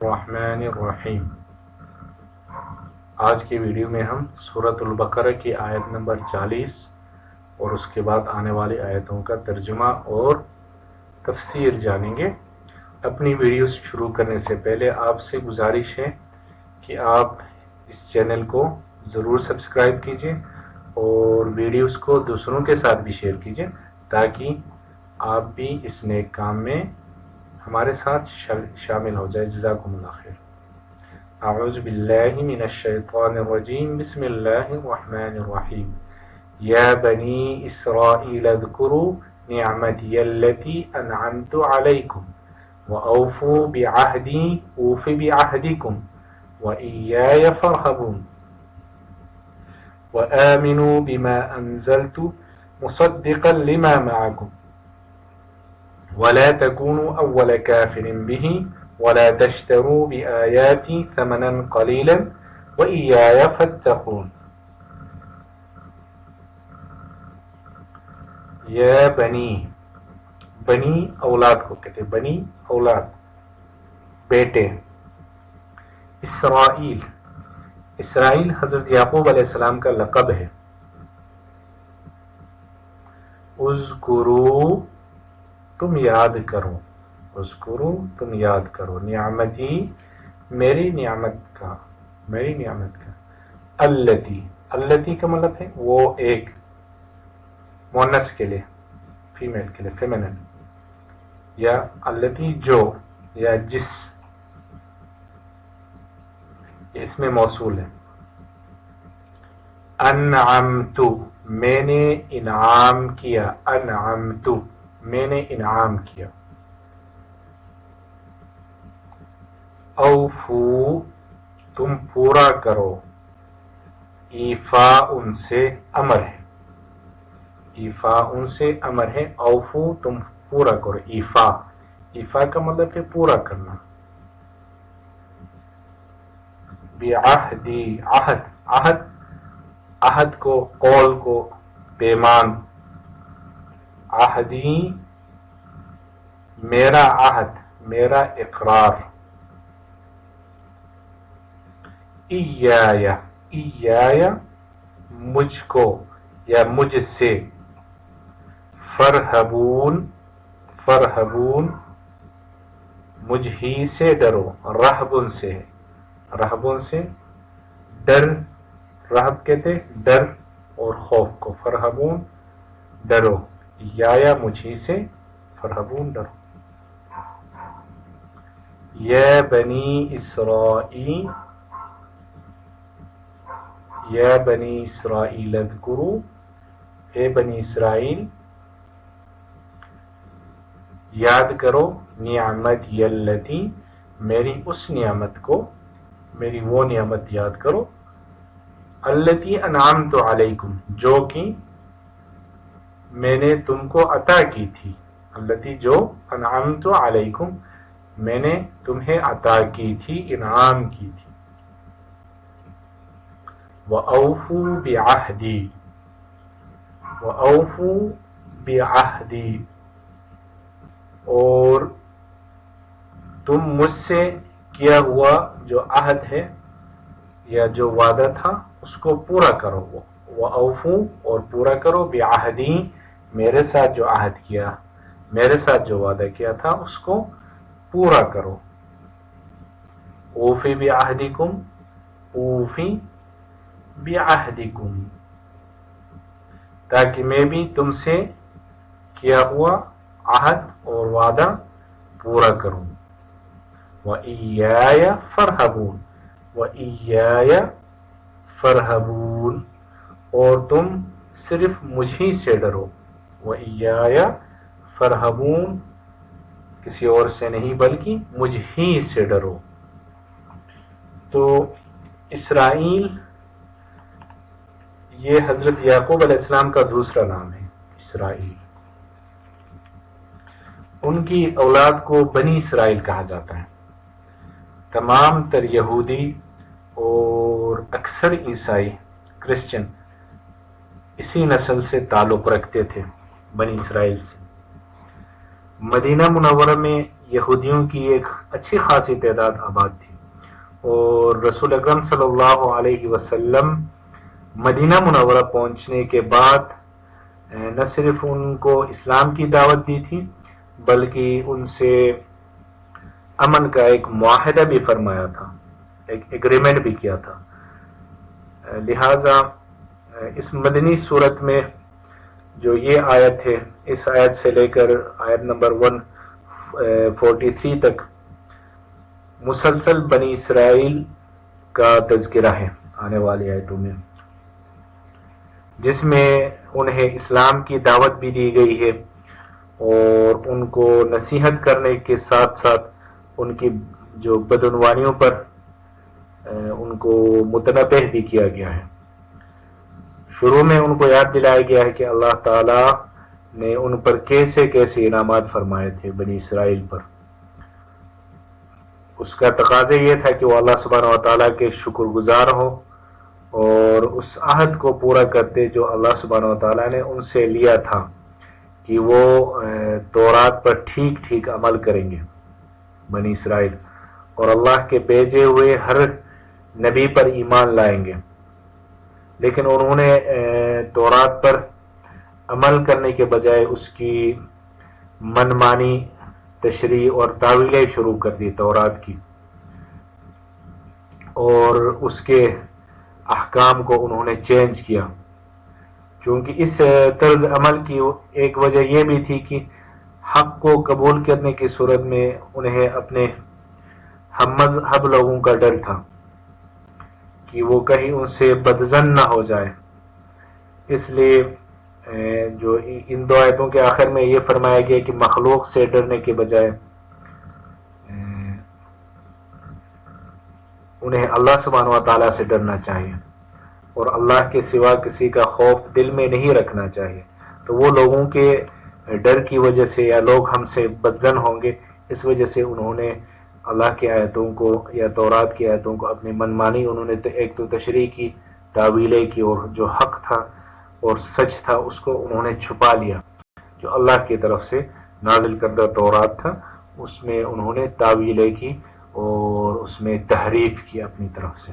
الرحمن الرحیم۔ آج کی ویڈیو میں ہم سورۃ البقرہ کی آیت نمبر 40 اور اس کے بعد آنے والی آیتوں کا ترجمہ اور تفسیر جانیں گے۔ اپنی ویڈیو شروع کرنے سے پہلے آپ سے گزارش ہے کہ آپ اس چینل کو ضرور سبسکرائب کیجئے اور ویڈیوز کو دوسروں کے ساتھ بھی شیئر کیجئے تاکہ آپ بھی اس نیک کام میں ہمارے ساتھ شامل ہو جائے۔ جزاکم اللہ خیر۔ اعوذ باللہ من الشیطان الرجیم، بسم اللہ الرحمن الرحیم۔ یا بنی اسرائیل اذکروا نعمتی التي انعمت علیکم واوفوا بعہدی اوف بعہدکم وإیای فارہبون وآمنوا بما انزلت مصدقا لما معکم ولا تكونوا أول كافر به ولا تشتروا بآياتي ثمنا قليلا وإياي فاتقون۔ یا بنی اولاد کو کہتے ہیں، بنی اولاد بیٹے۔ اسرائیل حضرت یعقوب علیہ السلام کا لقب ہے۔ اذکروا تم یاد کرو، اذکرو تم یاد کرو، نعمتی میری نعمت کا، التی کا مطلب ہے وہ ایک، مؤنث کے لیے، فیمیل کے لیے فیمینن، یا التی جو یا جس، یہ اس میں موصول ہے۔ انعمت میں نے انعام کیا، انعمت میں نے انعام کیا۔ اوفو تم پورا کرو، ایفا ان سے امر ہے، ایفا ان سے امر ہے، اوفو تم پورا کرو، ایفا کا مطلب ہے پورا کرنا۔ بعہدی عہد کو، قول کو، پیمان، عہدی میرا عہد، میرا اقرار۔ ایایا مجھ کو یا مجھ سے، فرہبون مجھ ہی سے ڈرو، رہبن سے ڈر، رہب کہتے ڈر اور خوف کو، فرہبون ڈرو، یا مجھ ہی سے فرہبون ڈرو۔ یا بنی اسرائیل اذکروا، اے بنی اسرائیل یاد کرو، نعمتی التی میری اس نعمت کو، میری وہ نعمت یاد کرو، التی انعمت علیکم جو کہ میں نے تم کو عطا کی تھی، التی جو انعمت علیکم میں نے تمہیں عطا کی تھی، انعام کی تھی۔ وَأَوْفُوا بِعَهْدِي اور تم مجھ سے کیا ہوا جو عہد ہے یا جو وعدہ تھا اس کو پورا کرو، وَأَوْفُوا اور پورا کرو، بِعَهْدِي میرے ساتھ جو عہد کیا، میرے ساتھ جو وعدہ کیا تھا اس کو پورا کرو۔ اوفی بعہدکم، اوفی بعہدکم تاکہ میں بھی تم سے کیا ہوا عہد اور وعدہ پورا کروں۔ وَإِيَّايَ فَارْهَبُونَ وَإِيَّايَ فَارْهَبُونَ اور تم صرف مجھی سے ڈرو، وَإِيَّايَ فَارْهَبُونَ کسی اور سے نہیں بلکہ مجھ ہی سے ڈرو۔ تو اسرائیل یہ حضرت یعقوب علیہ السلام کا دوسرا نام ہے، اسرائیل۔ ان کی اولاد کو بنی اسرائیل کہا جاتا ہے۔ تمام تر یہودی اور اکثر عیسائی، کرسچن اسی نسل سے تعلق رکھتے تھے، بنی اسرائیل سے۔ مدینہ منورہ میں یہودیوں کی ایک اچھی خاصی تعداد آباد تھی، اور رسول اکرم صلی اللہ علیہ وسلم مدینہ منورہ پہنچنے کے بعد نہ صرف ان کو اسلام کی دعوت دی تھی بلکہ ان سے امن کا ایک معاہدہ بھی فرمایا تھا، ایک ایگریمنٹ بھی کیا تھا۔ لہٰذا اس مدنی صورت میں جو یہ آیت ہے، اس آیت سے لے کر آیت نمبر 143 تک مسلسل بنی اسرائیل کا تذکرہ ہے آنے والی آیتوں میں، جس میں انہیں اسلام کی دعوت بھی دی گئی ہے اور ان کو نصیحت کرنے کے ساتھ ساتھ ان کی جو بدعنوانیوں پر ان کو متنبہ بھی کیا گیا ہے۔ شروع میں ان کو یاد دلایا گیا ہے کہ اللہ تعالی نے ان پر کیسے کیسے انعامات فرمائے تھے بنی اسرائیل پر۔ اس کا تقاضا یہ تھا کہ وہ اللہ سبحانہ و تعالیٰ کے شکر گزار ہو اور اس عہد کو پورا کرتے جو اللہ سبحانہ و تعالیٰ نے ان سے لیا تھا کہ وہ تورات پر ٹھیک ٹھیک عمل کریں گے بنی اسرائیل، اور اللہ کے بھیجے ہوئے ہر نبی پر ایمان لائیں گے۔ لیکن انہوں نے تورات پر عمل کرنے کے بجائے اس کی منمانی تشریح اور تعویلیں شروع کر دی تورات کی، اور اس کے احکام کو انہوں نے چینج کیا۔ چونکہ اس طرز عمل کی ایک وجہ یہ بھی تھی کہ حق کو قبول کرنے کی صورت میں انہیں اپنے ہم مذہب لوگوں کا ڈر تھا کہ وہ کہیں ان سے بدظن نہ ہو جائے، اس لیے جو ان دو آیتوں کے آخر میں یہ فرمایا گیا کہ مخلوق سے ڈرنے کے بجائے انہیں اللہ سبحانہ و تعالیٰ سے ڈرنا چاہیے اور اللہ کے سوا کسی کا خوف دل میں نہیں رکھنا چاہیے۔ تو وہ لوگوں کے ڈر کی وجہ سے یا لوگ ہم سے بدظن ہوں گے، اس وجہ سے انہوں نے اللہ کی آیتوں کو یا تورات کی آیتوں کو اپنی منمانی انہوں نے ایک تو تشریح کی، تعویلیں کی، اور جو حق تھا اور سچ تھا اس کو انہوں نے چھپا لیا۔ جو اللہ کی طرف سے نازل کردہ تورات تھا اس میں انہوں نے تعویلیں کی اور اس میں تحریف کی اپنی طرف سے۔